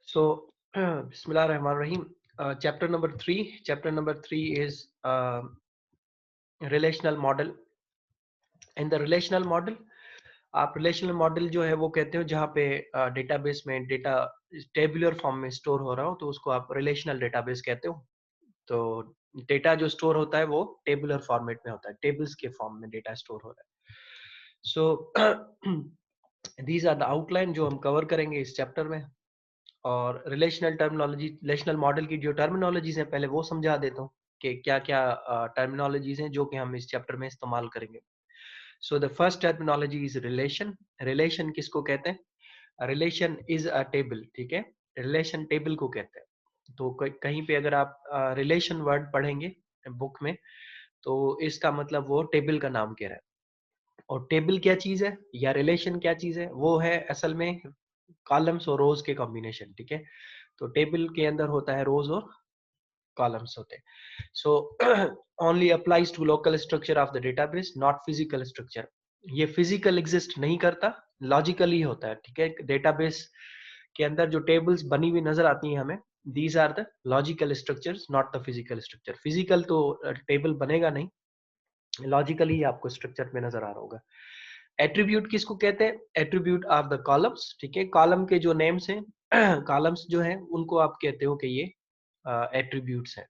So, Bismillahirrahmanirrahim. Chapter number three. Chapter number three is relational model. In the relational model, आप relational model जो है वो कहते हो जहाँ पे डेटाबेस में डेटा टेबुलर फॉर्म में स्टोर हो रहा हो तो उसको आप रिलेशनल डेटाबेस कहते हो। तो डेटा जो स्टोर होता है वो टेबुलर फॉर्मेट में होता है, टेबल्स के फॉर्म में डेटा स्टोर हो रहा है। So these are the outline जो हम कवर करेंगे इस चैप्टर में। और रिलेशनल टर्मिनोलॉजी, रिलेशनल मॉडल की जो टर्मिनोलॉजीज हैं पहले वो समझा देता हूँ कि क्या क्या टर्मिनोलॉजीज हैं जो कि हम इस चैप्टर में इस्तेमाल करेंगे। So the first terminology is relation. Relation किसको कहते हैं? रिलेशन इज अ टेबल, ठीक है। रिलेशन टेबल को कहते हैं। तो कहीं पे अगर आप रिलेशन वर्ड पढ़ेंगे बुक में तो इसका मतलब वो टेबल का नाम कह रहा है। और टेबल क्या चीज है या रिलेशन क्या चीज है? वो है असल में कॉलम्स और रोज के कॉम्बिनेशन, ठीक है। तो टेबल के अंदर होता है रोज और कॉलम्स होते हैं। So only applies to local structure of the database, not physical structure. ये फिजिकल एग्जिस्ट नहीं करता, लॉजिकली होता है, ठीक है। डेटाबेस के अंदर जो टेबल्स बनी हुई नजर आती हैं हमें, these are the logical structures, not the physical structure. Physical तो टेबल बनेगा नहीं, लॉजिकली आपको स्ट्रक्चर में नजर आ रहा होगा। एट्रीब्यूट किसको कहते हैं? एट्रीब्यूट आर द कॉलम्स, ठीक है। कॉलम के जो नेम्स हैं कॉलम्स जो हैं उनको आप कहते हो कि ये एट्रीब्यूट्स हैं।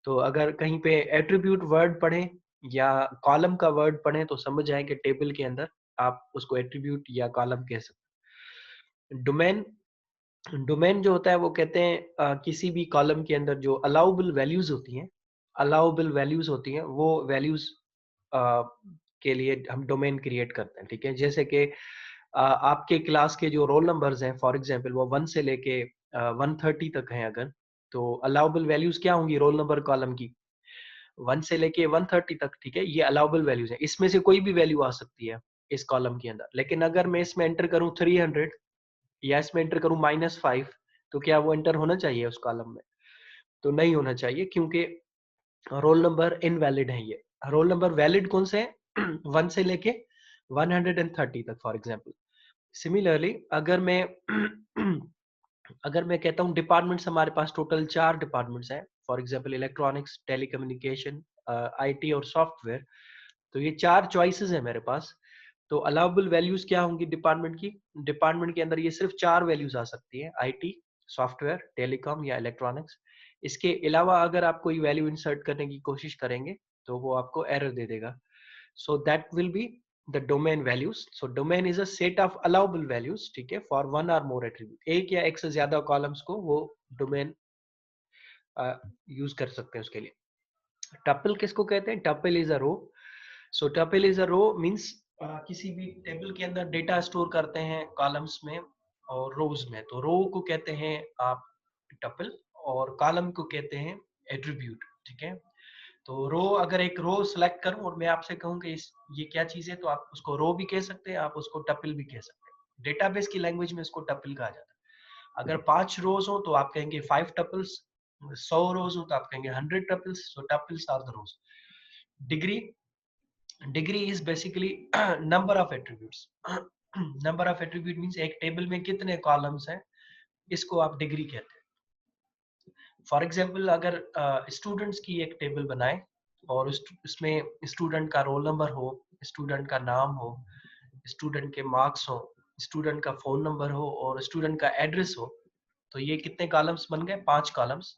तो अगर कहीं पे एट्रीब्यूट वर्ड पढ़ें या कॉलम का वर्ड पढ़ें तो समझ जाए कि टेबल के अंदर आप उसको एट्रीब्यूट या कॉलम कह सकते हैं। डोमेन, डोमेन जो होता है वो कहते हैं किसी भी कॉलम के अंदर जो अलाउबल वैल्यूज होती हैं, अलाउबल वैल्यूज होती हैं वो वैल्यूज के लिए हम डोमेन क्रिएट करते हैं, ठीक है। जैसे कि आपके क्लास के जो रोल नंबर्स हैं, फॉर एग्जांपल वो 1 से लेके 130 तक हैं अगर, तो अलाउबल वैल्यूज क्या होंगी रोल नंबर कॉलम की? 1 से लेके 130 तक, ठीक है। ये अलाउबल वैल्यूज है, इसमें से कोई भी वैल्यू आ सकती है इस कॉलम के अंदर। लेकिन अगर मैं इसमें एंटर करूं 300 या इसमें एंटर करूं -5, तो क्या वो एंटर होना चाहिए उस कॉलम में? तो नहीं होना चाहिए, क्योंकि रोल नंबर इनवैलिड है ये। रोल नंबर वैलिड कौन से हैं? 1 से लेके 130 तक, फॉर एग्जाम्पल। सिमिलरली अगर मैं अगर मैं कहता हूँ डिपार्टमेंट्स, हमारे पास टोटल 4 डिपार्टमेंट्स हैं, for example electronics, telecommunication, IT और सॉफ्टवेयर। तो ये 4 चॉइसेस है मेरे पास। तो अलाउबल वैल्यूज क्या होंगी डिपार्टमेंट की? डिपार्टमेंट के अंदर ये सिर्फ 4 वैल्यूज आ सकती है, आईटी, सॉफ्टवेयर, टेलीकॉम या इलेक्ट्रॉनिक्स। इसके अलावा अगर आप कोई वैल्यू इंसर्ट करने की कोशिश करेंगे तो वो आपको एरर दे देगा। So that will be the domain values. So domain is a set of allowable values, ठीक है, for one or more attribute। एक या एक से ज्यादा कॉलम्स को वो डोमेन यूज कर सकते हैं उसके लिए। टपल किसको कहते हैं? Tuple is a row. So tuple is a row means किसी भी टेबल के अंदर डेटा स्टोर करते हैं कॉलम्स में और रोज में, तो रो को कहते हैं आप टपल और कॉलम को कहते हैं एट्रीब्यूट, ठीक है। तो रो, अगर एक रो सेलेक्ट करूं और मैं आपसे कहूं कि ये क्या चीज है, तो आप उसको रो भी कह सकते हैं, आप उसको टपल भी कह सकते हैं। डेटाबेस की लैंग्वेज में इसको टपल कहा जाता है। अगर 5 रोज हो तो आप कहेंगे 5 टपल्स, 100 रोज हो तो आप कहेंगे 100 tuples. So tuples are the rows. Degree, degree is basically number of attributes. Number of attribute means एक टेबल में कितने कॉलम्स हैं, इसको आप डिग्री कहते हैं। फॉर एग्जाम्पल अगर स्टूडेंट्स की एक टेबल बनाए और उसमें स्टूडेंट का रोल नंबर हो, स्टूडेंट का नाम हो, स्टूडेंट के मार्क्स हो, स्टूडेंट का फोन नंबर हो और स्टूडेंट का एड्रेस हो, तो ये कितने कॉलम्स बन गए? 5 कॉलम्स।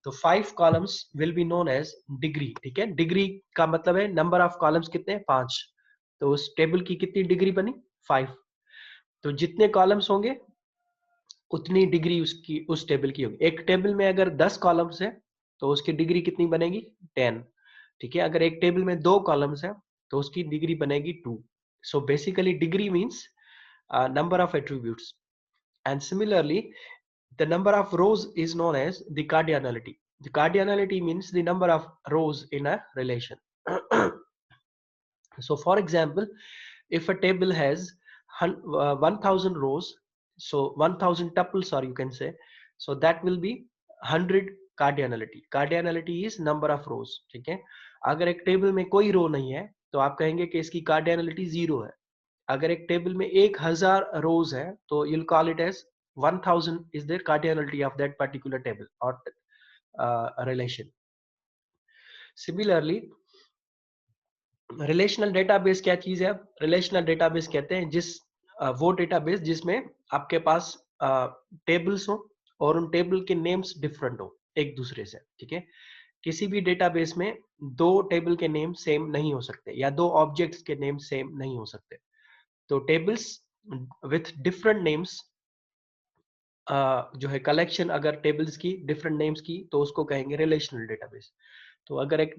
तो 5 columns will be known as degree, ठीक है। डिग्री का मतलब है नंबर ऑफ कॉलम्स कितने? 5। तो उस टेबल की कितनी डिग्री बनी? 5। तो जितने कॉलम्स होंगे उतनी डिग्री उसकी उस टेबल की होगी। एक टेबल में अगर 10 कॉलम्स है तो उसकी डिग्री कितनी बनेगी? 10, ठीक है। अगर एक टेबल में 2 कॉलम्स है तो उसकी डिग्री बनेगी 2। So basically degree means number of attributes, and similarly the number of rows is known as the cardinality. The cardinality means the number of rows in a relation. So for example, if a table has 1000 rows, so 1000 tuples, or you can say, so that will be 100 cardinality. Cardinality is number of rows, ठीक है। अगर एक table में कोई रो नहीं है तो आप कहेंगे कि इसकी कार्डियलिटी 0 है। अगर एक टेबल में 1000 रोज है तो you'll call it as 1000 is the cardinality of that particular table or relation. Similarly, relational database क्या चीज है? अब रिलेशनल डेटाबेस कहते हैं वो डेटाबेस जिसमें आपके पास टेबल्स हो और उन टेबल के नेम्स डिफरेंट हो एक दूसरे से, ठीक है? किसी भी डेटाबेस में दो टेबल के नेम सेम नहीं हो सकते या दो ऑब्जेक्ट्स के नेम सेम नहीं हो सकते। तो टेबल्स विथ डिफरेंट नेम्स जो है कलेक्शन अगर टेबल्स की डिफरेंट नेम्स की तो उसको कहेंगे रिलेशनल डेटाबेस। तो अगर एक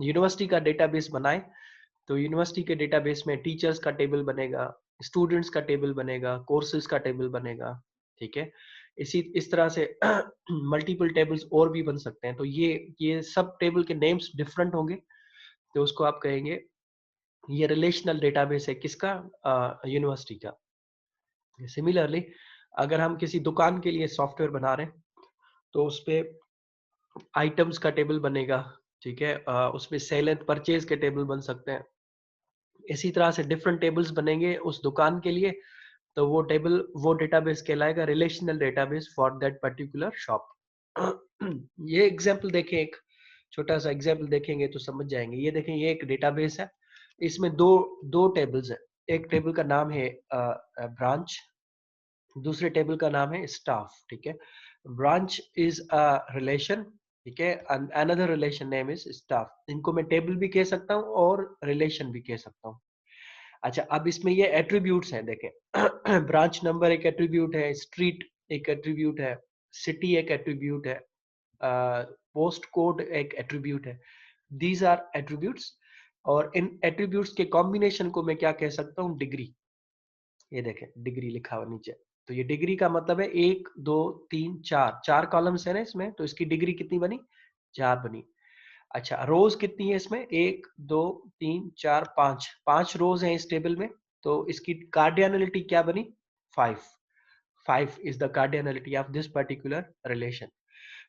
यूनिवर्सिटी का डेटाबेस बनाए तो यूनिवर्सिटी के डेटाबेस में टीचर्स का टेबल बनेगा, स्टूडेंट्स का टेबल बनेगा, कोर्सेज का टेबल बनेगा, ठीक है? इस तरह से मल्टीपल टेबल्स और भी बन सकते हैं। तो ये सब टेबल के नेम्स डिफरेंट होंगे, तो उसको आप कहेंगे ये रिलेशनल डेटाबेस है किसका? यूनिवर्सिटी का। सिमिलरली अगर हम किसी दुकान के लिए सॉफ्टवेयर बना रहे हैं तो उसपे आइटम्स का टेबल बनेगा, ठीक है? उसमें सेल एंड परचेज के टेबल बन सकते हैं। इसी तरह से डिफरेंट टेबल्स बनेंगे उस दुकान के लिए, तो वो डेटाबेस कहलाएगा relational database for that particular shop. ये एग्जांपल देखें, एक छोटा सा एग्जांपल देखेंगे तो समझ जाएंगे। ये देखें, ये एक डेटाबेस है, इसमें दो दो टेबल्स है। एक टेबल का नाम है ब्रांच, दूसरे टेबल का नाम है स्टाफ, ठीक है? ब्रांच इज अ रिलेशन, ठीक है? Another relation name is staff. इनको मैं टेबल भी कह सकता हूँ और रिलेशन भी कह सकता हूँ। अच्छा, अब इसमें ये एट्रीब्यूट्स हैं, देखें। ब्रांच नंबर एक एट्रीब्यूट है, स्ट्रीट एक एट्रीब्यूट है, सिटी एक एट्रीब्यूट है, पोस्ट कोड एक एट्रीब्यूट है। दीज आर एट्रीब्यूट्स, और इन एट्रीब्यूट्स के कॉम्बिनेशन को मैं क्या कह सकता हूँ? डिग्री। ये देखें, डिग्री लिखा हुआ नीचे। तो ये डिग्री का मतलब है 1 2 3 4, 4 कॉलम्स है ना इसमें, तो इसकी डिग्री कितनी बनी? 4 बनी। अच्छा, रोज कितनी है इसमें? 1 2 3 4 5, 5 रोज हैं इस टेबल में, तो इसकी कार्डियनलिटी क्या बनी? 5। 5 is the cardinality of this particular relation.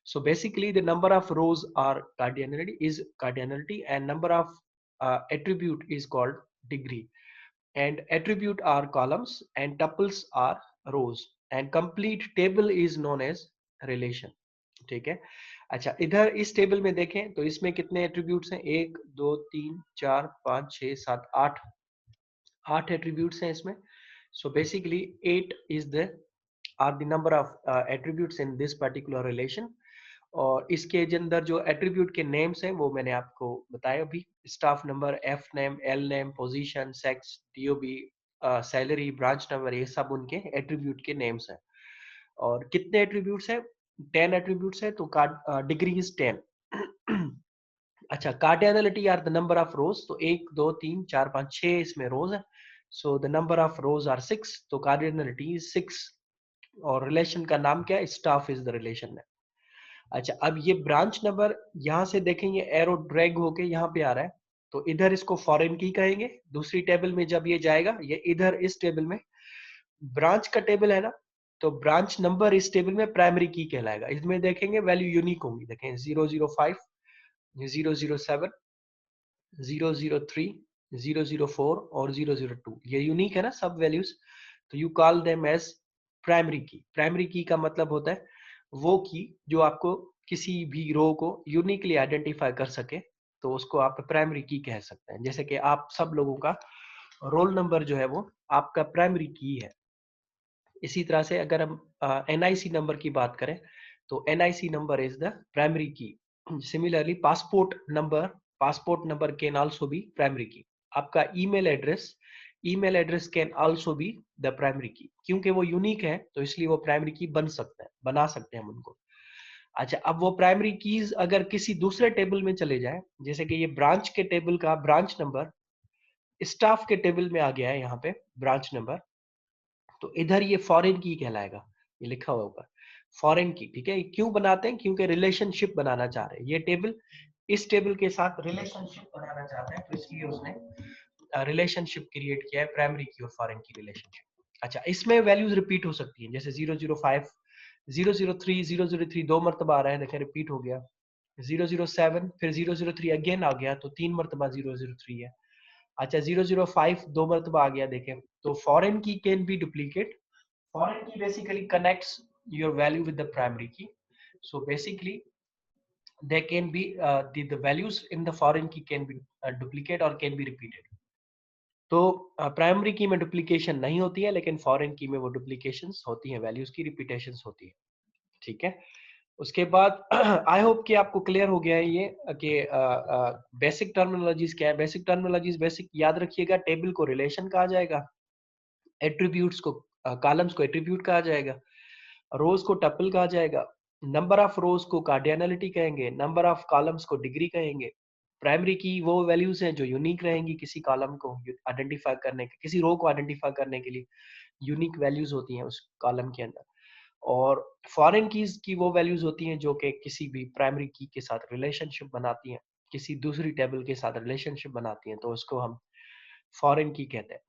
So basically the number of rows are cardinality and number of attribute is called degree, and attribute are columns and tuples are rows, and complete table is known as relation, ठीक है? अच्छा, इधर इस table में देखें तो इसमें कितने एट्रीब्यूट्स हैं? 1 2 3 4 5 6 7 8, 8 एट्रीब्यूट्स हैं इसमें। So basically 8 is the are the number of attributes in this particular relation. और इसके अंदर जो एट्रीब्यूट के नेम्स हैं वो मैंने आपको बताया अभी। Staff number, F name, L name, position, sex, DOB, salary, branch number, ये सब उनके एट्रीब्यूट के नेम्स हैं। और कितने एट्रीब्यूट्स हैं? 10 एट्रीब्यूट्स है, तो डिग्री इज 10। अच्छा, cardinality are the number of rows, तो 1 2 3 4 5 6 इसमें रोज है, so the number of rows are 6, तो कार्डियनलिटी इज 6। और रिलेशन का नाम क्या है? स्टाफ इज द रिलेशन है। अच्छा, अब ये ब्रांच नंबर यहां से देखें, ये एरो ड्रैग होके यहाँ पे आ रहा है, तो इधर इसको फॉरेन की कहेंगे। दूसरी टेबल में जब ये जाएगा, ये इधर इस टेबल में ब्रांच का टेबल है ना, तो ब्रांच नंबर इस टेबल में प्राइमरी की कहलाएगा। इसमें देखेंगे वैल्यू यूनिक होंगी, देखें 005, 007, 003, 004 और 002, ये यूनिक है ना सब वैल्यूज, तो you call them as primary key. Primary key का मतलब होता है वो की जो आपको किसी भी रो को यूनिकली आइडेंटिफाई कर सके, तो उसको आप प्राइमरी की कह सकते हैं। जैसे कि आप सब लोगों का रोल नंबर जो है वो आपका प्राइमरी की है। इसी तरह से अगर हम एनआईसी नंबर की बात करें तो NIC number is the primary key. Similarly passport number can also be primary key. आपका email address can also be the primary key, क्योंकि वो यूनिक है तो इसलिए वो प्राइमरी की बना सकते हैं हम उनको। अच्छा, अब वो प्राइमरी कीज अगर किसी दूसरे टेबल में चले जाए, जैसे कि ये ब्रांच के टेबल का ब्रांच नंबर स्टाफ के टेबल में आ गया है यहाँ पे ब्रांच नंबर, तो इधर ये फॉरेन की कहलाएगा, ये लिखा हुआ ऊपर फॉरेन की, ठीक है? क्यों बनाते हैं? क्योंकि रिलेशनशिप बनाना चाह रहे हैं। ये टेबल इस टेबल के साथ रिलेशनशिप बनाना चाहते हैं, तो इसलिए उसने रिलेशनशिप क्रिएट किया है, प्राइमरी की और फॉरेन की रिलेशनशिप। अच्छा, इसमें वैल्यूज रिपीट हो सकती हैं, जैसे 005, 003, 003 दो मरतबा आ रहा है, देखें रिपीट हो गया। 007 फिर 003 अगेन आ गया, तो 3 मरतबा 003 है। अच्छा, 005 दो मरतबा आ गया, देखें। तो फॉरेन की can be duplicate Foreign key basically connects your value with the primary key. So basically, there can be the values in the foreign key can be duplicate or can be repeated. तो primary की में duplication नहीं होती है, लेकिन foreign की में वो डुप्लीकेशंस होती हैं, वैल्यूज की रिपीटेशंस होती है। ठीक है, उसके बाद आई होप कि आपको क्लियर हो गया है ये कि बेसिक टर्मिनोलॉजीज क्या है। बेसिक टर्मिनोलॉजीज बेसिक याद रखिएगा, टेबल को रिलेशन कहा जाएगा, एट्रीब्यूट्स को कॉलम्स को एट्रीब्यूट कहा जाएगा, रोज को टपल कहा जाएगा, नंबर ऑफ रोज को कार्डियलिटी कहेंगे, नंबर ऑफ कॉलम्स को डिग्री कहेंगे। प्राइमरी की वो वैल्यूज हैं जो यूनिक रहेंगी किसी कॉलम को आइडेंटिफाई करने के, किसी रो को आइडेंटिफाई करने के लिए यूनिक वैल्यूज होती हैं उस कॉलम के अंदर। और फॉरेन कीज की वो वैल्यूज होती हैं जो कि किसी भी प्राइमरी की के साथ रिलेशनशिप बनाती हैं, किसी दूसरी टेबल के साथ रिलेशनशिप बनाती हैं, तो उसको हम फॉरेन की कहते हैं।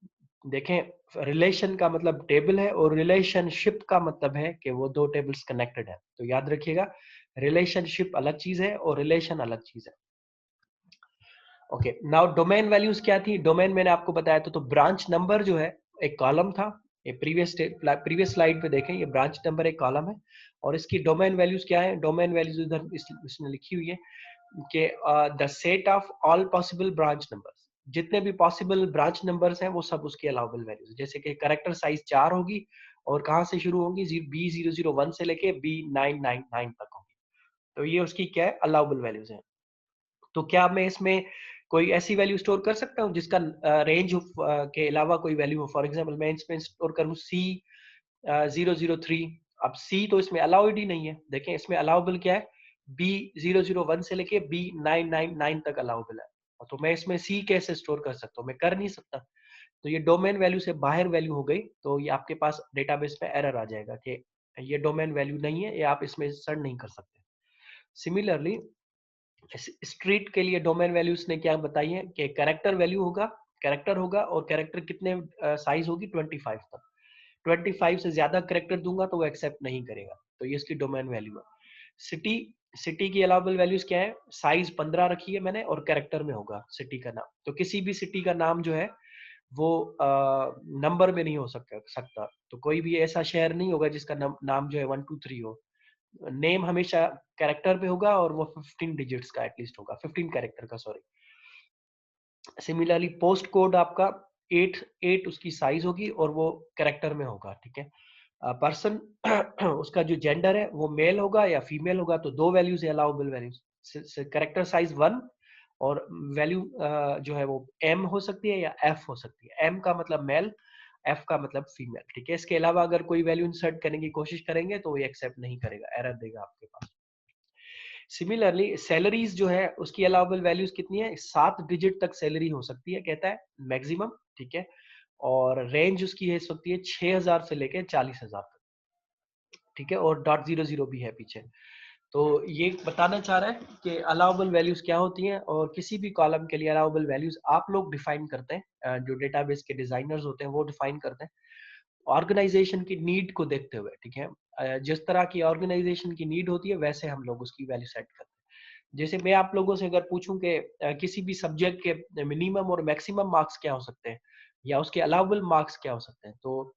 देखें, रिलेशन का मतलब टेबल है और रिलेशनशिप का मतलब है कि वो दो टेबल्स कनेक्टेड है। तो याद रखिएगा, रिलेशनशिप अलग चीज है और रिलेशन अलग चीज है। ओके, नाउ डोमेन वैल्यूज क्या थी? डोमेन मैंने आपको बताया था। तो ब्रांच नंबर जो है एक कॉलम था, ये प्रीवियस स्लाइड पे देखें, ये ब्रांच नंबर एक कॉलम है और इसकी डोमेन वैल्यूज क्या है? डोमेन वैल्यूज इधर इसमें लिखी हुई है कि the set of all possible branch numbers, जितने भी पॉसिबल ब्रांच नंबर्स हैं वो सब उसकी अलाउबल वैल्यूज। जैसे कि कैरेक्टर साइज 4 होगी और कहाँ से शुरू होंगी? B001 से लेके B999 तक होगी। तो ये उसकी क्या है? अलाउबल वैल्यूज है। तो क्या मैं इसमें कोई ऐसी वैल्यू स्टोर कर सकता हूँ जिसका रेंज के अलावा कोई वैल्यू हो? फॉर एग्जाम्पल मैं इसमें स्टोर करूँ C003। अब C तो इसमें अलाउड ही नहीं है। देखें, इसमें अलाउबल क्या है? B001 से लेके B999 तक अलाउबल है। तो मैं इसमें C कैसे स्टोर कर सकता हूँ? मैं कर नहीं सकता। तो ये डोमेन वैल्यू से बाहर वैल्यू हो गई, तो ये आपके पास डेटाबेस में एरर आ जाएगा कि ये डोमेन वैल्यू नहीं है, ये आप इसमें इंसर्ट नहीं कर सकते। सिमिलरली स्ट्रीट के लिए डोमेन वैल्यूज ने क्या बताई है कि कैरेक्टर वैल्यू होगा, कैरेक्टर होगा और कैरेक्टर कितने साइज होगी? 25 तक। 25 से ज्यादा कैरेक्टर दूंगा तो वो एक्सेप्ट नहीं करेगा। तो ये इसकी डोमेन वैल्यू है। सिटी, सिटी की अलाउबल वैल्यूज क्या है? साइज 15 रखी है मैंने और कैरेक्टर में होगा सिटी का नाम। तो किसी भी सिटी का नाम जो है वो नंबर में नहीं हो सकता। तो कोई भी ऐसा शहर नहीं होगा जिसका नाम जो है 123 हो। नेम हमेशा कैरेक्टर पे होगा और वो 15 डिजिट्स का एटलीस्ट होगा, 15 कैरेक्टर का, सॉरी। सिमिलरली पोस्ट कोड आपका 8 उसकी साइज होगी और वो कैरेक्टर में होगा। ठीक है, पर्सन उसका जो जेंडर है वो मेल होगा या फीमेल होगा। तो दो वैल्यूज है अलाउबल वैल्यूज, कैरेक्टर साइज 1 और वैल्यू जो है वो M हो सकती है या F हो सकती है। M का मतलब मेल, F का मतलब फीमेल। ठीक है, इसके अलावा अगर कोई वैल्यू इंसर्ट करने की कोशिश करेंगे तो ये एक्सेप्ट नहीं करेगा, एरर देगा आपके पास। सिमिलरली सैलरीज जो है उसकी अलाउबल वैल्यूज कितनी है? 7 डिजिट तक सैलरी हो सकती है, कहता है मैक्सिमम। ठीक है, और रेंज उसकी है सकती है 6000 से लेके 40,000 तक। ठीक है, और .00 भी है पीछे। तो ये बताना चाह रहा है कि अलाउबल वैल्यूज क्या होती हैं और किसी भी कॉलम के लिए अलाउबल वैल्यूज आप लोग डिफाइन करते हैं, जो डेटाबेस के डिजाइनर्स होते हैं वो डिफाइन करते हैं ऑर्गेनाइजेशन की नीड को देखते हुए। ठीक है, जिस तरह की ऑर्गेनाइजेशन की नीड होती है वैसे हम लोग उसकी वैल्यू सेट करते हैं। जैसे मैं आप लोगों से अगर पूछूं कि किसी भी सब्जेक्ट के मिनिमम और मैक्सिमम मार्क्स क्या हो सकते हैं या उसके अलाउबल मार्क्स क्या हो सकते हैं, तो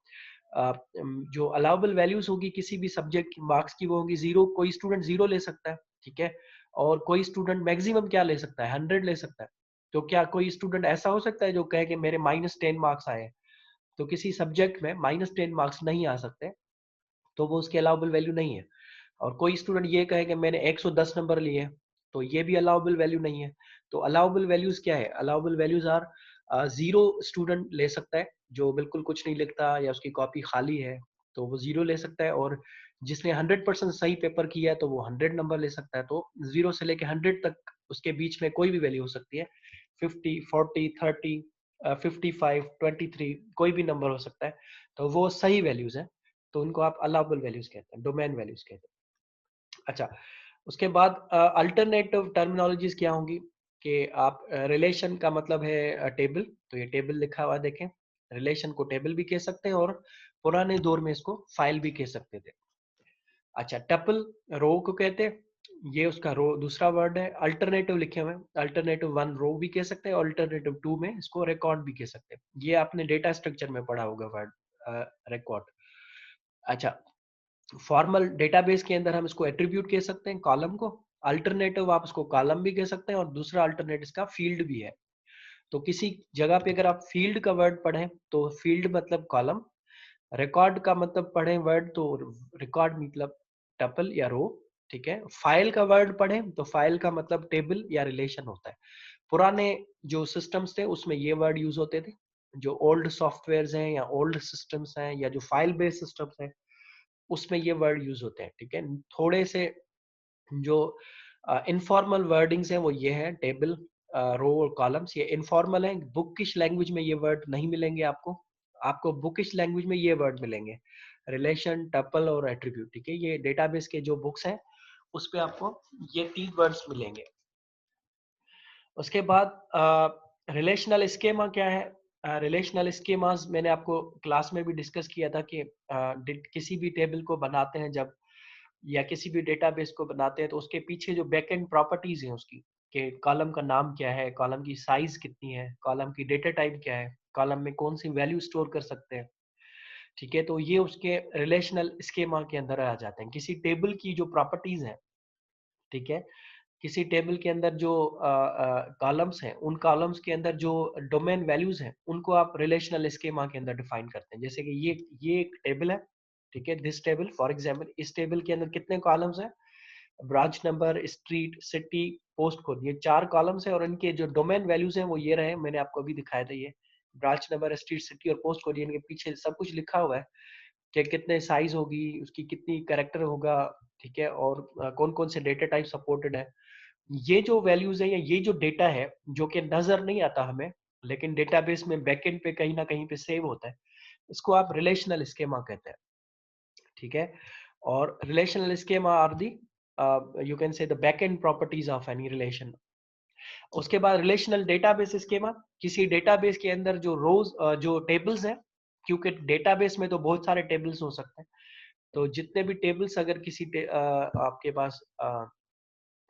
जो अलाउबल वैल्यूज होगी किसी भी सब्जेक्ट की मार्क्स की वो होगी 0। कोई स्टूडेंट 0 ले सकता है। ठीक है, और कोई स्टूडेंट मैक्सिमम क्या ले सकता है? 100 ले सकता है। तो क्या कोई स्टूडेंट ऐसा हो सकता है जो कहे कि मेरे -10 मार्क्स आए? तो किसी सब्जेक्ट में -10 मार्क्स नहीं आ सकते, तो वो उसके अलाउबल वैल्यू नहीं है। और कोई स्टूडेंट ये कहे कि मैंने 110 नंबर लिए, तो ये भी अलाउबल वैल्यू नहीं है। तो अलाउबल वैल्यूज क्या है? अलाउबल वैल्यूज आर 0 स्टूडेंट ले सकता है जो बिल्कुल कुछ नहीं लिखता या उसकी कॉपी खाली है, तो वो 0 ले सकता है। और जिसने 100% सही पेपर किया है तो वो 100 नंबर ले सकता है। तो 0 से लेके 100 तक उसके बीच में कोई भी वैल्यू हो सकती है, 50, 40, 30, 55, 23, कोई भी नंबर हो सकता है। तो वो सही वैल्यूज है, तो उनको आप अलाउबल वैल्यूज कहते हैं, डोमेन वैल्यूज कहते हैं। अच्छा, उसके बाद अल्टरनेटिव टर्मिनोलॉजीज क्या होंगी कि आप रिलेशन का मतलब है टेबल, तो ये टेबल लिखा हुआ है देखें। रिलेशन को टेबल भी कह सकते हैं और पुराने दौर में इसको फाइल भी कह सकते थे। अच्छा, टपल रो को कहते हैं, ये उसका रो दूसरा वर्ड है। अल्टरनेटिव लिखे हुए हैं, अल्टरनेटिव 1 रो भी कह सकते हैं, अल्टरनेटिव 2 में इसको रिकॉर्ड भी कह सकते हैं। ये आपने डेटा स्ट्रक्चर में पढ़ा होगा वर्ड रिकॉर्ड। अच्छा, फॉर्मल डेटाबेस के अंदर हम इसको एट्रीब्यूट कह सकते हैं कॉलम को, अल्टरनेटिव आप इसको कॉलम भी कह सकते हैं, और दूसरा अल्टरनेट इसका फील्ड भी है। तो किसी जगह पे अगर आप फील्ड का वर्ड पढ़ें तो फील्ड मतलब कॉलम, रिकॉर्ड का मतलब पढ़ें वर्ड तो रिकॉर्ड मतलब टपल या रो, ठीक है। फाइल का वर्ड पढ़ें तो फाइल का मतलब टेबल या रिलेशन होता है। पुराने जो सिस्टम्स थे उसमें ये वर्ड यूज होते थे। जो ओल्ड सॉफ्टवेयर हैं या ओल्ड सिस्टम्स हैं या जो फाइल बेस्ड सिस्टम्स हैं उसमें ये वर्ड यूज होते हैं, ठीक है। थोड़े से जो इनफॉर्मल वर्डिंग्स हैं वो ये है टेबल, रो और कॉलम्स, ये इनफॉर्मल है। बुकिश लैंग्वेज में ये वर्ड नहीं मिलेंगे आपको। आपको बुकिश लैंग्वेज में ये वर्ड मिलेंगे रिलेशन, टपल और एट्रीब्यूट, ठीक है। ये डेटाबेस के जो बुक्स हैं उस पे आपको ये 3 वर्ड्स मिलेंगे। उसके बाद रिलेशनल स्कीमा क्या है? रिलेशनल स्कीमास मैंने आपको क्लास में भी डिस्कस किया था कि किसी भी टेबल को बनाते हैं जब, या किसी भी डेटाबेस को बनाते हैं तो उसके पीछे जो बैकएंड प्रॉपर्टीज हैं उसकी, कि कॉलम का नाम क्या है, कॉलम की साइज कितनी है, कॉलम की डेटा टाइप क्या है, कॉलम में कौन सी वैल्यू स्टोर कर सकते हैं, ठीक है। तो ये उसके रिलेशनल स्कीमा के अंदर आ जाते हैं। किसी टेबल की जो प्रॉपर्टीज है, ठीक है, किसी टेबल के अंदर जो कॉलम्स हैं उन कॉलम्स के अंदर जो डोमेन वैल्यूज हैं उनको आप रिलेशनल स्कीमा के अंदर डिफाइन करते हैं। जैसे कि ये एक टेबल है, ठीक है, दिस टेबल फॉर एग्जांपल, इस टेबल के अंदर कितने कॉलम्स हैं? Branch number, street, city, post code, ये 4 कॉलम्स हैं और इनके जो डोमेन वैल्यूज हैं वो ये रहे, मैंने आपको अभी दिखाया था। ये ब्रांच नंबर, स्ट्रीट, सिटी और पोस्ट कोड, इनके पीछे सब कुछ लिखा हुआ है कि कितने साइज होगी, उसकी कितनी कैरेक्टर होगा, ठीक है, और कौन कौन से डेटा टाइप सपोर्टेड है। ये जो वैल्यूज है या ये जो डेटा है जो कि नजर नहीं आता हमें, लेकिन डेटाबेस में बैकएंड पे कहीं ना कहीं पे सेव होता है, इसको आप रिलेशनल स्कीमा कहते हैं, ठीक है। और relational schema are the, you can say the backend properties of any relation. उसके बाद रिलेशनल डेटाबेस स्कीमा, किसी डेटाबेस के अंदर जो रोज जो टेबल्स है, क्योंकि डेटाबेस में तो बहुत सारे टेबल्स हो सकते हैं, तो जितने भी टेबल्स अगर आपके पास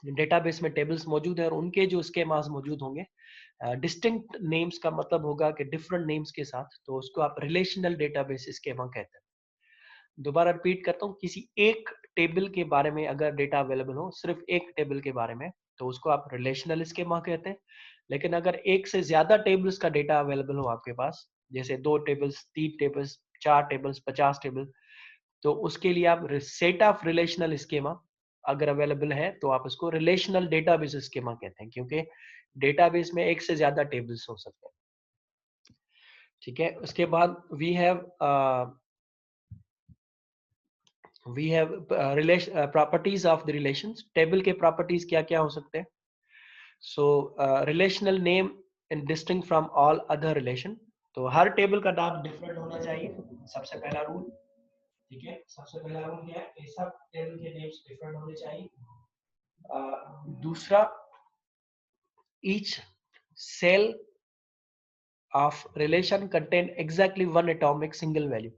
डेटाबेस में टेबल्स मौजूद है और उनके जो स्कीमास मौजूद होंगे डिस्टिंक्ट नेम्स का मतलब होगा कि डिफरेंट नेम्स के साथ, तो उसको आप रिलेशनल डेटाबेस स्कीमा कहते हैं। दोबारा रिपीट करता हूँ, किसी एक टेबल के बारे में अगर डेटा अवेलेबल हो, सिर्फ एक टेबल के बारे में, तो उसको आप रिलेशनल स्कीमा कहते हैं। लेकिन अगर एक से ज्यादा टेबल्स का डेटा अवेलेबल हो आपके पास, जैसे 2 टेबल्स, 3 टेबल्स, 4 टेबल्स, 50 टेबल, तो उसके लिए आप सेट ऑफ रिलेशनल स्कीमा अगर अवेलेबल है तो आप इसको रिलेशनल डेटाबेस स्कीमा कहते हैं, क्योंकि डेटाबेस में एक से ज्यादा टेबल्स हो सकते हैं, ठीक है। उसके बाद we have relation properties of the relations. Table के प्रॉपर्टीज क्या क्या हो सकते हैं? So relational name in distinct from all other relation, तो हर टेबल का नाम डिफरेंट होना चाहिए, सबसे पहला रूल, ठीक है। सबसे पहला रूल क्या है कि सब टेबल के नेम्स डिफरेंट होने चाहिए। दूसरा, each cell of relation contain exactly one atomic single value.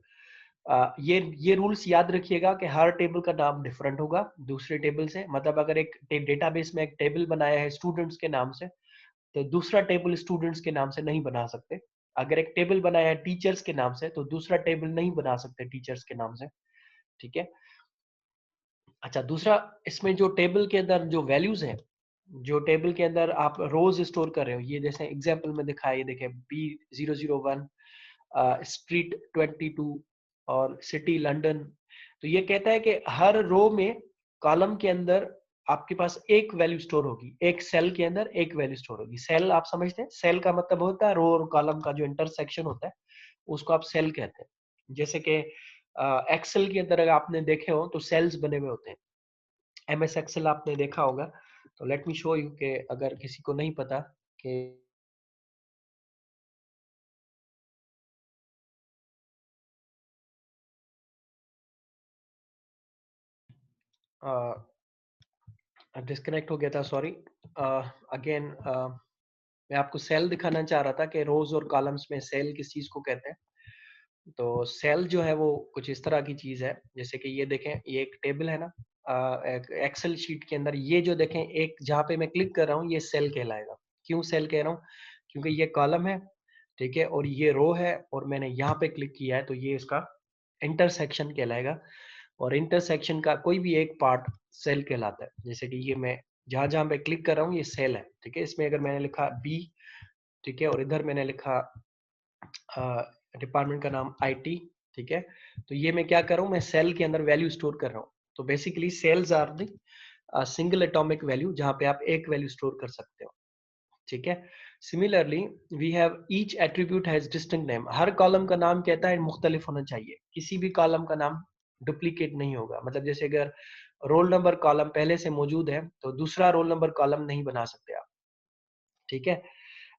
ये रूल्स याद रखिएगा कि हर टेबल का नाम डिफरेंट होगा दूसरे टेबल से। मतलब अगर एक डेटाबेस में एक टेबल बनाया है स्टूडेंट्स के नाम से, तो दूसरा टेबल स्टूडेंट्स के नाम से नहीं बना सकते। अगर एक टेबल बनाया है टीचर्स के नाम से, तो दूसरा टेबल नहीं बना सकते टीचर्स के नाम से, ठीक है। अच्छा, दूसरा, इसमें जो टेबल के अंदर जो वैल्यूज हैं, जो टेबल के अंदर आप रोज स्टोर कर रहे हो, ये जैसे एग्जांपल में दिखाया, ये देखें B001, स्ट्रीट 22 और सिटी लंदन। तो ये कहता है कि हर रो में, कॉलम के अंदर आपके पास एक वैल्यू स्टोर होगी, एक सेल के अंदर एक वैल्यू स्टोर होगी। सेल आप समझते हैं, सेल का मतलब होता है रो और कॉलम का जो इंटरसेक्शन होता है, उसको आप सेल कहते हैं। जैसे कि एक्सेल के अंदर अगर आपने देखे हो तो सेल्स बने हुए होते हैं, MS एक्सेल आपने देखा होगा। तो लेट मी शो यू कि अगर किसी को नहीं पता कि डिस्कनेक्ट हो गया था, सॉरी। अगेन मैं आपको सेल दिखाना चाह रहा था कि रोज और कॉलम्स में सेल किस चीज को कहते हैं। तो सेल जो है वो कुछ इस तरह की चीज है, जैसे कि ये देखें, ये एक टेबल है ना, एक एक्सेल शीट के अंदर, ये जो देखें एक जहाँ पे मैं क्लिक कर रहा हूँ ये सेल कहलाएगा। क्यों सेल कह रहा हूँ? क्योंकि ये कॉलम है, ठीक है, और ये रो है, और मैंने यहाँ पे क्लिक किया है तो ये इसका इंटरसेक्शन कहलाएगा, और इंटरसेक्शन का कोई भी एक पार्ट सेल कहलाता है। जैसे कि ये मैं जहां जहां पे क्लिक कर रहा हूँ ये सेल है, ठीक है। इसमें अगर मैंने लिखा बी, ठीक है, और इधर मैंने लिखा डिपार्टमेंट का नाम आईटी, ठीक है, तो ये मैं क्या कर रहा हूँ, मैं सेल के अंदर वैल्यू स्टोर कर रहा हूँ। तो basically cells are the single atomic value, जहां पे आप एक वैल्यू स्टोर कर सकते हो, ठीक है। Similarly we have each attribute has distinct name, हर कॉलम का नाम कहता है मुख्तलिफ होना चाहिए, किसी भी कॉलम का नाम डुप्लीकेट नहीं होगा। मतलब जैसे अगर रोल नंबर कॉलम पहले से मौजूद है तो दूसरा रोल नंबर कॉलम नहीं बना सकते आप, ठीक है।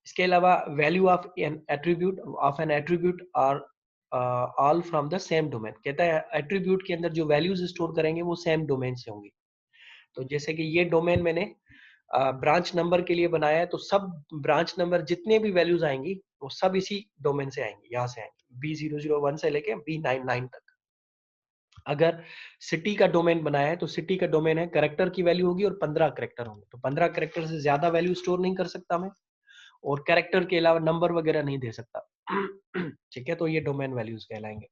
इसके अलावा value of an attribute are all from the same domain, कहता है एट्रीब्यूट के अंदर जो वैल्यूज स्टोर करेंगे वो सेम डोमेन से होंगी। तो जैसे कि ये डोमेन मैंने ब्रांच नंबर के लिए बनाया है, तो सब ब्रांच नंबर जितने भी वैल्यूज आएंगी वो सब इसी डोमेन से आएंगी, यहाँ से आएंगी B001 से लेके B99 तक। अगर सिटी का डोमेन बनाया है तो सिटी का डोमेन है करेक्टर की वैल्यू होगी और 15 करेक्टर होंगे, तो 15 करेक्टर से ज्यादा वैल्यू स्टोर नहीं कर सकता मैं, और कैरेक्टर के अलावा नंबर वगैरह नहीं दे सकता। ठीक है, तो ये डोमेन वैल्यूज कहलाएंगे।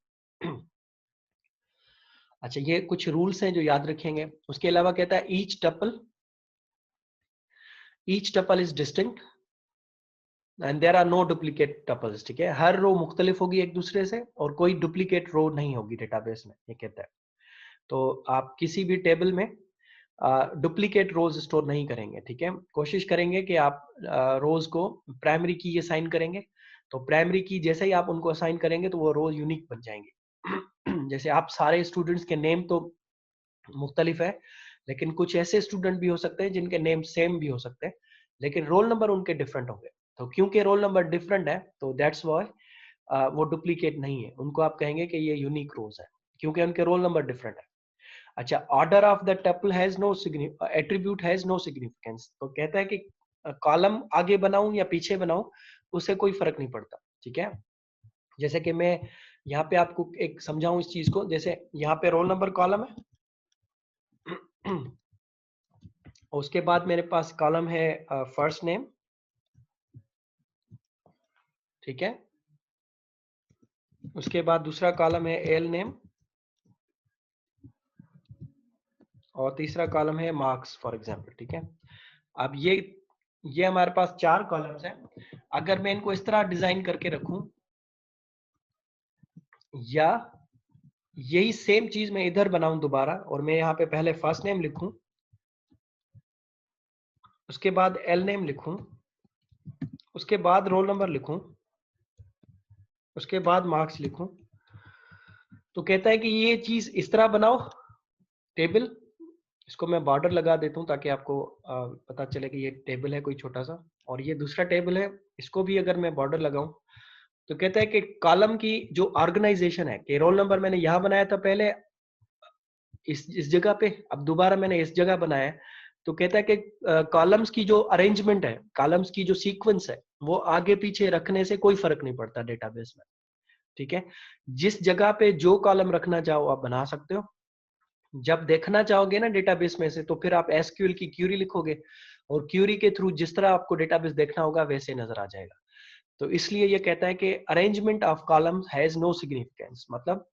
अच्छा, ये कुछ रूल्स हैं जो याद रखेंगे। उसके अलावा कहता है each tuple is distinct and there are no duplicate tuples, ठीक है, हर रो मुख्तलिफ होगी एक दूसरे से और कोई डुप्लीकेट रो नहीं होगी डेटाबेस में, ये कहता है। तो आप किसी भी टेबल में डुप्लीकेट रोज स्टोर नहीं करेंगे, ठीक है। कोशिश करेंगे कि आप रोज को प्राइमरी की असाइन करेंगे, तो प्राइमरी की जैसे ही आप उनको असाइन करेंगे तो वो रोज यूनिक बन जाएंगे। जैसे आप सारे स्टूडेंट्स के नेम तो मुख्तलिफ है, लेकिन कुछ ऐसे स्टूडेंट भी हो सकते हैं जिनके नेम सेम भी हो सकते हैं, लेकिन रोल नंबर उनके डिफरेंट होंगे। तो क्योंकि रोल नंबर डिफरेंट है तो दैट्स वाई वो डुप्लीकेट नहीं है, उनको आप कहेंगे कि ये यूनिक रोज है क्योंकि उनके रोल नंबर डिफरेंट है। अच्छा, order of the tuple has no attribute has no significance, तो कहता है कि कॉलम आगे बनाऊं या पीछे बनाऊं उससे कोई फर्क नहीं पड़ता, ठीक है। जैसे कि मैं यहाँ पे आपको एक समझाऊं इस चीज को, जैसे यहाँ पे रोल नंबर कॉलम है, उसके बाद मेरे पास कॉलम है फर्स्ट नेम, ठीक है, उसके बाद दूसरा कॉलम है एल नेम, और तीसरा कॉलम है मार्क्स फॉर एग्जांपल, ठीक है। अब ये हमारे पास 4 कॉलम्स हैं। अगर मैं इनको इस तरह डिजाइन करके रखूं, या यही सेम चीज मैं इधर बनाऊं दोबारा, और मैं यहाँ पे पहले फर्स्ट नेम लिखूं, उसके बाद एल नेम लिखूं, उसके बाद रोल नंबर लिखूं, उसके बाद मार्क्स लिखूं, तो कहता है कि ये चीज इस तरह बनाओ टेबल। इसको मैं बॉर्डर लगा देता हूं ताकि आपको पता चले कि ये टेबल है कोई छोटा सा, और ये दूसरा टेबल है, इसको भी अगर मैं बॉर्डर लगाऊं, तो कहता है कि कॉलम की जो ऑर्गेनाइजेशन है, कि रोल नंबर मैंने यहां बनाया था पहले इस जगह पे, अब दोबारा मैंने इस जगह बनाया है, तो कहता है कि कॉलम्स की जो अरेंजमेंट है, कॉलम्स की जो सीक्वेंस है, वो आगे पीछे रखने से कोई फर्क नहीं पड़ता डेटाबेस में, ठीक है। जिस जगह पे जो कॉलम रखना चाहो आप बना सकते हो। जब देखना चाहोगे ना डेटाबेस में से, तो फिर आप एसक्यूएल की क्यूरी लिखोगे, और क्यूरी के थ्रू जिस तरह आपको डेटाबेस देखना होगा वैसे नजर आ जाएगा। तो इसलिए ये कहता है कि arrangement of columns has no significance, मतलब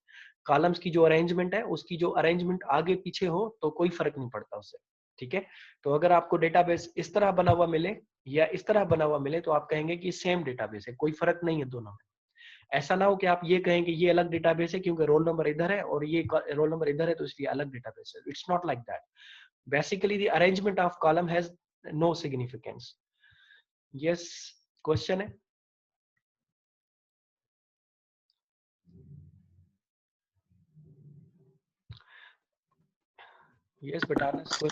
कॉलम्स की जो अरेंजमेंट है उसकी जो अरेंजमेंट आगे पीछे हो तो कोई फर्क नहीं पड़ता उससे, ठीक है। तो अगर आपको डेटाबेस इस तरह बना हुआ मिले या इस तरह बना हुआ मिले, तो आप कहेंगे कि सेम डेटाबेस है, कोई फर्क नहीं है दोनों में। ऐसा ना हो कि आप ये कहें कि ये अलग डेटाबेस है क्योंकि रोल नंबर इधर है और ये रोल नंबर इधर है तो इसलिए अलग डेटाबेस है। It's not like that. Basically the arrangement of column has no significance. Yes, question है? यस बताना।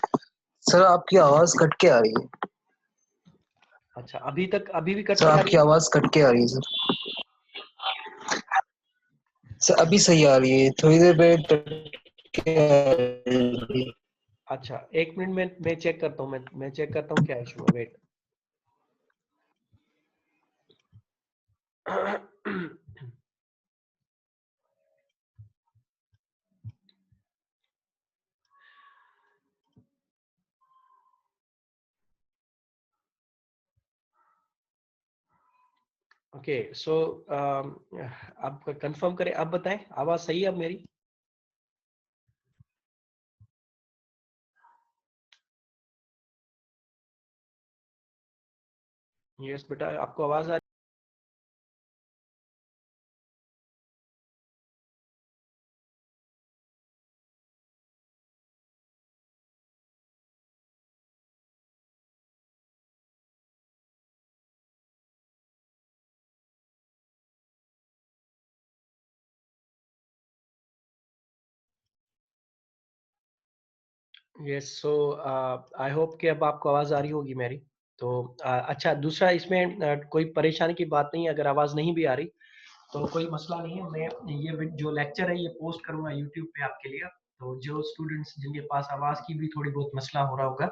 सर आपकी आवाज कट के आ रही है। अच्छा, अभी भी कट सर के आ रही आपकी है? आवाज कट के आ रही है सर। सर अभी सही आ रही है, थोड़ी देर पहले कट के आ रही है। अच्छा, 1 मिनट में मैं चेक करता हूँ, मैं चेक करता हूँ क्या इशू है, वेट। ओके सो आप कंफर्म करें, अब बताएं आवाज सही है अब मेरी? यस बेटा, आपको आवाज आ यस सो आई होप कि अब आपको आवाज आ रही होगी मेरी। तो अच्छा, दूसरा इसमें कोई परेशानी की बात नहीं है, अगर आवाज नहीं भी आ रही तो कोई मसला नहीं है। मैं ये जो लेक्चर है ये पोस्ट करूंगा यूट्यूब पे आपके लिए। तो जो स्टूडेंट्स जिनके पास आवाज की भी थोड़ी बहुत मसला हो रहा होगा,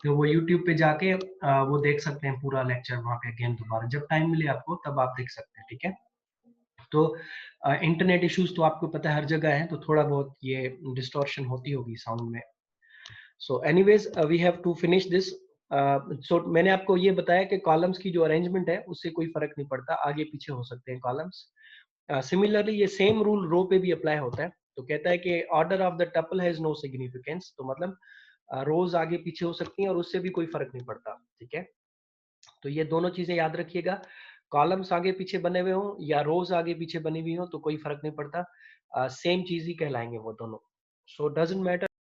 तो वो यूट्यूब पे जाके वो देख सकते हैं पूरा लेक्चर वहाँ पे अगेन दोबारा, जब टाइम मिले आपको तब आप देख सकते हैं, ठीक है। तो इंटरनेट इश्यूज तो आपको पता है हर जगह है, तो थोड़ा बहुत ये डिस्टॉर्शन होती होगी साउंड में। So anyways we have to finish this. So मैंने आपको ये बताया कि कॉलम्स की जो अरेंजमेंट है उससे कोई फर्क नहीं पड़ता, आगे पीछे हो सकते हैं कॉलम्स। सिमिलरली ये सेम रूल रो पे भी अप्लाई होता है। तो कहता है कि order of the tuple has no significance, तो मतलब रोज आगे पीछे हो सकती हैं और उससे भी कोई फर्क नहीं पड़ता, ठीक है। तो ये दोनों चीजें याद रखिएगा, कॉलम्स आगे पीछे बने हुए हों या रोज आगे पीछे बनी हुई हो तो कोई फर्क नहीं पड़ता, सेम चीज ही कहलाएंगे वो दोनों। सो डजंट मैटर